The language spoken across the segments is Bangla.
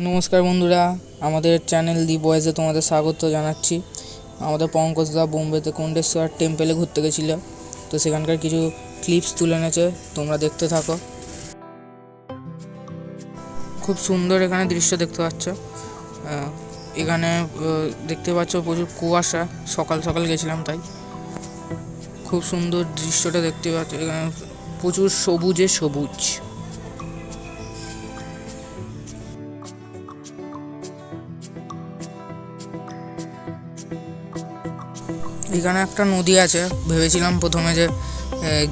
নমস্কার বন্ধুরা, আমাদের চ্যানেল দি বয়েজে তোমাদের স্বাগত জানাচ্ছি। আমাদের পঙ্কজদা বোম্বেতে কোন্ডেশ্বর টেম্পেলে ঘুরতে গেছিলো, তো সেখানকার কিছু ক্লিপস তুলে এনেছে, তোমরা দেখতে থাকো। খুব সুন্দর এখানে দৃশ্য দেখতে পাচ্ছ। এখানে দেখতে পাচ্ছ প্রচুর কুয়াশা, সকাল সকাল গেছিলাম তাই খুব সুন্দর দৃশ্যটা দেখতে পাচ্ছ। এখানে প্রচুর সবুজে সবুজ। এখানে একটা নদী আছে, ভেবেছিলাম প্রথমে যে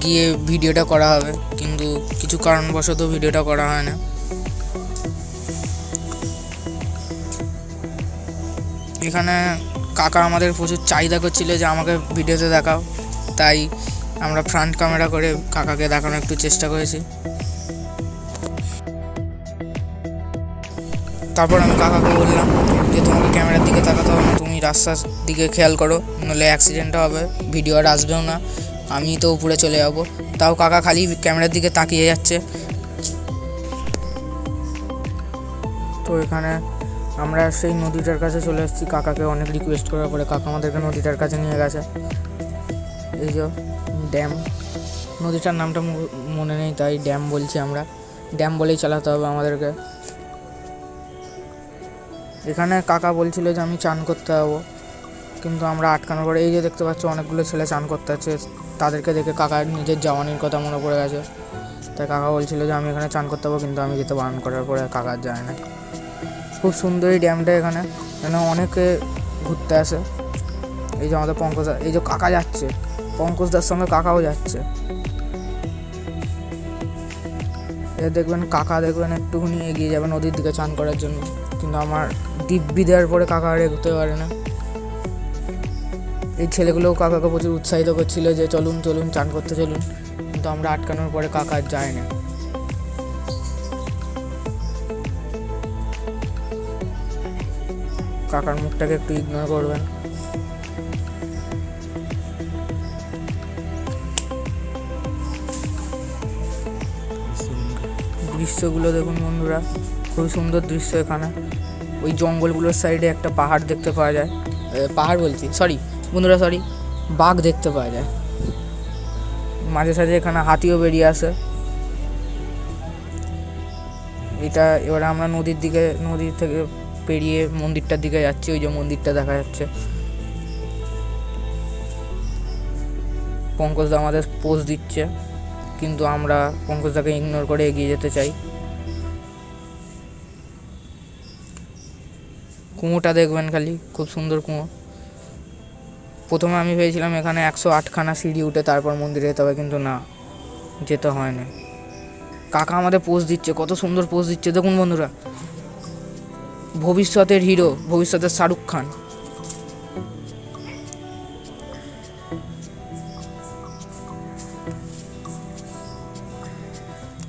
গিয়ে ভিডিওটা করা হবে, কিন্তু কিছু কারণবশত ভিডিওটা করা হয় না। এখানে কাকা আমাদের প্রচুর চাহিদা করছিল যে আমাকে ভিডিওতে দেখাও, তাই আমরা ফ্রন্ট ক্যামেরা করে কাকাকে দেখানোর একটু চেষ্টা করেছি। তারপর আমি কাকাকে বললাম যে তোমাকে ক্যামেরার দিকে তাকাতে হবে না, তুমি রাস্তার দিকে খেয়াল করো, নাহলে অ্যাক্সিডেন্টটা হবে, ভিডিও আর আসবেও না, আমি তো উপরে চলে যাবো। তাও কাকা খালি ক্যামেরার দিকে তাকিয়ে যাচ্ছে। তো এখানে আমরা সেই নদীটার কাছে চলে এসেছি। কাকাকে অনেক রিকোয়েস্ট করার পরে কাকা আমাদেরকে নদীটার কাছে নিয়ে গেছে। এই যে ড্যাম, নদীটার নামটা মনে নেই তাই ড্যাম বলছি আমরা, ড্যাম বলেই চালাতে হবে আমাদেরকে। এখানে কাকা বলছিল যে আমি চান করতে যাবো, কিন্তু আমরা আটকানোর পরে এই যে দেখতে পাচ্ছ অনেকগুলো ছেলে চান করতে যাচ্ছে, তাদেরকে দেখে কাকার নিজের জওয়ানির কথা মনে পড়ে গেছে, তাই কাকা বলছিল যে আমি এখানে চান করতে যাবো, কিন্তু আমি যেতে বারণ করার পরে কাকার যায় না। খুব সুন্দর এই ড্যামটা, এখানে অনেকে ঘুরতে আসে। এই যে আমাদের পঙ্কজদা, এই যে কাকা যাচ্ছে, পঙ্কজদার সঙ্গে কাকাও যাচ্ছে। দেখবেন কাকা দেখবেন একটুখানি এগিয়ে যাবে নদীর দিকে চান করার জন্য, কিন্তু আমার দিব্যি দেওয়ার পরে কাকা আর এগোতে পারে না। এই ছেলেগুলোও কাকাকে প্রচুর উৎসাহিত করছিল যে চলুন চলুন চান করতে চলুন, কিন্তু আমরা আটকানোর পরে কাকা আর যায় না। কাকার মুখটাকে একটু ইগনোর করবেন। দৃশ্যগুলো দেখুন বন্ধুরা, খুবই সুন্দর দৃশ্য। এখানে ওই জঙ্গলগুলোর সাইডে একটা পাহাড় দেখতে পাওয়া যায়, পাহাড় বলছি সরি বন্ধুরা, সরি, বাঘ দেখতে পাওয়া যায় মাঝে সাঝে। এখানে হাতিও বেরিয়ে আসে। এটা এবারে আমরা নদীর থেকে পেরিয়ে মন্দিরটার দিকে যাচ্ছি। ওই যে মন্দিরটা দেখা যাচ্ছে। পঙ্কজদা আমাদের পোজ দিচ্ছে, কিন্তু আমরা পঙ্কজদাকে ইগনোর করে এগিয়ে যেতে চাই। কুয়োটা দেখবেন খালি, খুব সুন্দর কুয়ো। প্রথমে আমি ভেবেছিলাম এখানে 108খানা সিঁড়ি উঠে তারপর মন্দিরে যেতে হবে, কিন্তু না, যেতে হয় না। কাকা আমাদের পোজ দিচ্ছে, কত সুন্দর পোজ দিচ্ছে দেখুন বন্ধুরা। ভবিষ্যতের হিরো, ভবিষ্যতের শাহরুখ খান।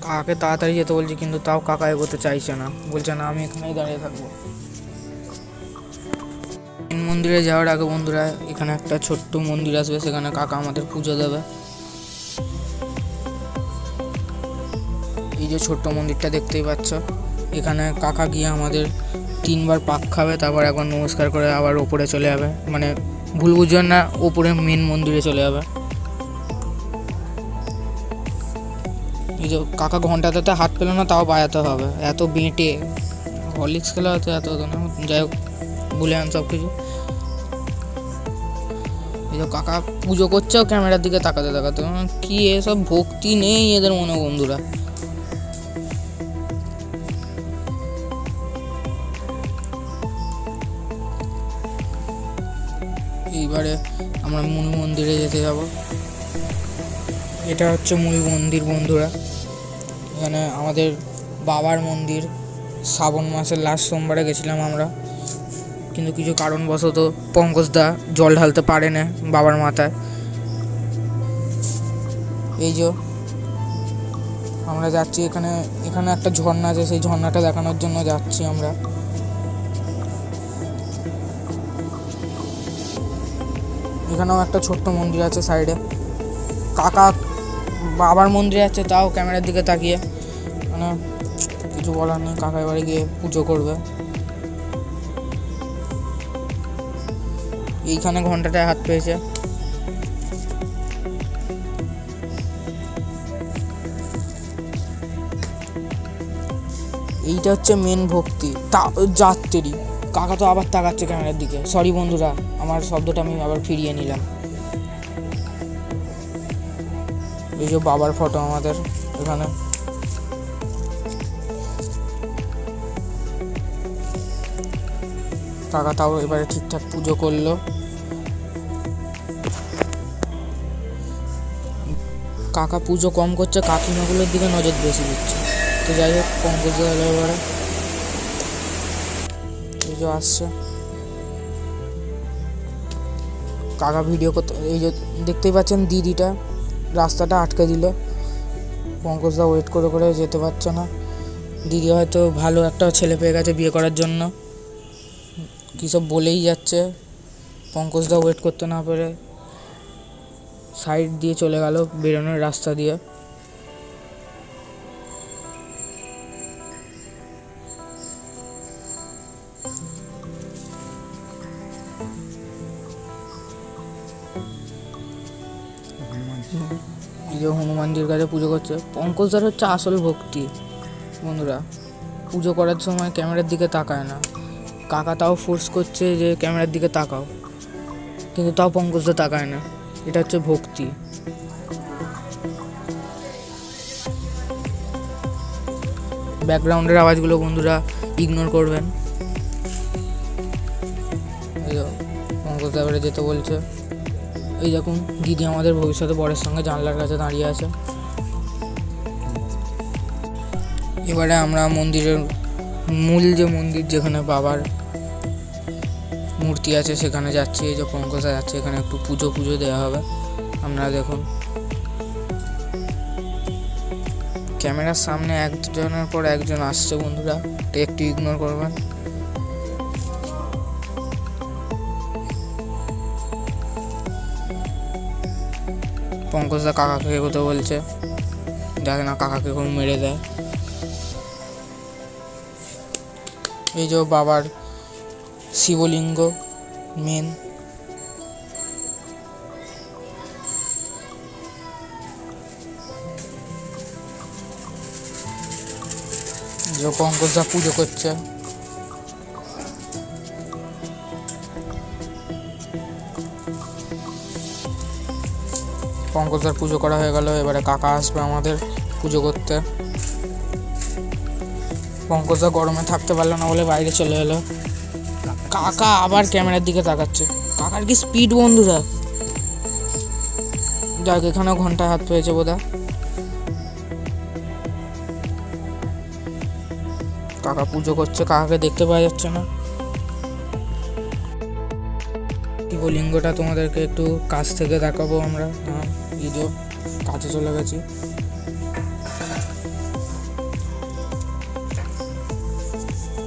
কাকাকে তাড়াতাড়ি যেতে বলছি, কিন্তু তাও কাকা এগোতে চাইছে না, বলছে না আমি এখানেই দাঁড়িয়ে থাকবো। মন্দিরে যাওয়ার আগে বন্ধুরা এখানে একটা ছোট্ট মন্দির আসবে, সেখানে কাকা আমাদের পুজো দেবে। এই যে ছোট্ট মন্দিরটা দেখতেই পাচ্ছ, এখানে কাকা গিয়ে আমাদের 3বার পাক খাবে, তারপর একবার নমস্কার করে আবার ওপরে চলে যাবে, মানে ভুল বুঝবেন না, ওপরে মেন মন্দিরে চলে যাবে। এই যে কাকা ঘন্টাতে হাত পেল না, তাও বাজাতে হবে, এত বেঁটে। হরলিক্স খেলা হয়তো এত হতো না, যাই হোক ভুলে আন সব কিছু। এই যে কাকা পুজো করছেও ক্যামেরার দিকে তাকাতে তাকাতে, কি এসব ভক্তি নেই এদের মনে বন্ধুরা। এইবারে আমরা মূল মন্দিরে যেতে যাব। এটা হচ্ছে মূল মন্দির বন্ধুরা। এখানে আমাদের বাবার মন্দির। শ্রাবণ মাসের লাস্ট সোমবারে গেছিলাম আমরা, কিন্তু কিছু কারণবশত পঙ্কজদা জল ঢালতে পারে না বাবার মাথায়। এই যে আমরা যাচ্ছি, এখানে একটা ঝর্ণা আছে, সেই ঝর্ণাটা দেখানোর জন্য যাচ্ছি আমরা। এখানেও একটা ছোট্ট মন্দির আছে সাইডে। কাকা বাবার মন্দিরে যাচ্ছে, তাও ক্যামেরার দিকে তাকিয়ে, মানে কিছু কিছু বলার নেই, কাকা এবারে গিয়ে পুজো করবে। এইখানে ঘন্টাটায় হাত পেয়েছে। এইটা হচ্ছে মেন ভক্তি। যাত্রী কাকা তো আবার তাকাচ্ছে ক্যামেরার দিকে। সরি বন্ধুরা, আমার শব্দটা আমি আবার ফিরিয়ে নিলাম। এই যে বাবার ফটো আমাদের এখানে। কাকা তাও এবারে ঠিকঠাক পুজো করলো। কাকা পুজো কম করছে, কাকিমাগুলোর দিকে নজর বেশি দিচ্ছে। তো যাই হোক, পঙ্কজ হলো এবারে। এই যে আসছে কাকা ভিডিও করতে। এই যে দেখতেই পাচ্ছেন দিদিটা রাস্তাটা আটকে দিল। পঙ্কজদা ওয়েট করে করে যেতে পারছে না। দিদি হয়তো ভালো একটা ছেলে পেয়ে গেছে বিয়ে করার জন্য, কী সব বলেই যাচ্ছে। পঙ্কজদা ওয়েট করতে না পেরে সাইড দিয়ে চলে গেল বেরোনোর রাস্তা দিয়ে। এই যে হনুমানজির কাছে পুজো করছে। পঙ্কজদার হচ্ছে আসল ভক্তি বন্ধুরা। পুজো করার সময় ক্যামেরার দিকে তাকায় না। কাকা তাও ফোর্স করছে যে ক্যামেরার দিকে তাকাও, কিন্তু তাও পঙ্কজদা তাকায় না। এটা হচ্ছে ভক্তি। ব্যাকগ্রাউন্ডের আওয়াজগুলো বন্ধুরা ইগনোর করবেন। এই পঙ্কজদা এবারে যেতে বলছে। এই দেখুন দিদি আমাদের ভবিষ্যতে বরের সঙ্গে জানলার কাছে দাঁড়িয়ে আছে। এবারে আমরা মন্দিরের মূল যে মন্দির, যেখানে বাবার মূর্তি আছে, সেখানে যাচ্ছি। এই যে পঙ্কজদা যাচ্ছে, এখানে একটু পুজো দেওয়া হবে। আপনারা দেখুন ক্যামেরার সামনে একজনের পর একজন আসছে বন্ধুরা, একটু ইগনোর করবেন। পঙ্কজদা কাকাকে এগোতে বলছে যাতে না কাকাকে কোনো মেরে দেয়। এই যে বাবার শিবলিঙ্গ মেন। যে পঙ্কজদা পুজো করছে। পঙ্কজদার পুজো করা হয়ে গেল। এবারে কাকা আসবে আমাদের পুজো করতে। পঙ্কজদা গরমে থাকতে পারলো না বলে বাইরে চলে এলো। কাকা আবার ক্যামেরার দিকে তাকাচ্ছে। কাকার কি স্পিড বন্ধুরা! যাক, এখানেও ঘন্টায় হাত পেয়েছে বোধহয়। কাকা পুজো করছে, কাকাকে দেখতে পাওয়া যাচ্ছে না। শিবলিঙ্গটা তোমাদেরকে একটু কাছ থেকে দেখাবো আমরা। এই যে কাছে চলে গেছি।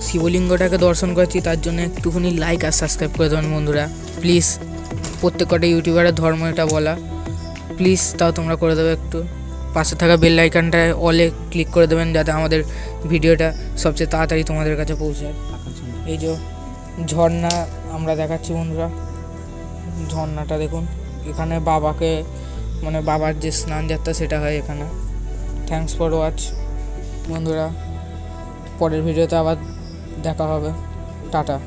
শিবলিঙ্গটাকে দর্শন করেছি, তার জন্য একটুখানি লাইক আর সাবস্ক্রাইব করে দেবেন বন্ধুরা প্লিজ। প্রত্যেকটা ইউটিউবারের ধর্ম এটা বলা, প্লিজ তাও তোমরা করে দেবে একটু। পাশে থাকা বেল আইকনটায় অলে ক্লিক করে দেবেন, যাতে আমাদের ভিডিওটা সবচেয়ে তাড়াতাড়ি তোমাদের কাছে পৌঁছায়। এই যে ঝর্ণা আমরা দেখাচ্ছি বন্ধুরা, ঝর্ণাটা দেখুন। এখানে বাবাকে মানে বাবার যে স্নান যাত্রা সেটা হয় এখানে। থ্যাঙ্কস ফর ওয়াচ বন্ধুরা, পরের ভিডিওতে আবার দেখা হবে। টাটা।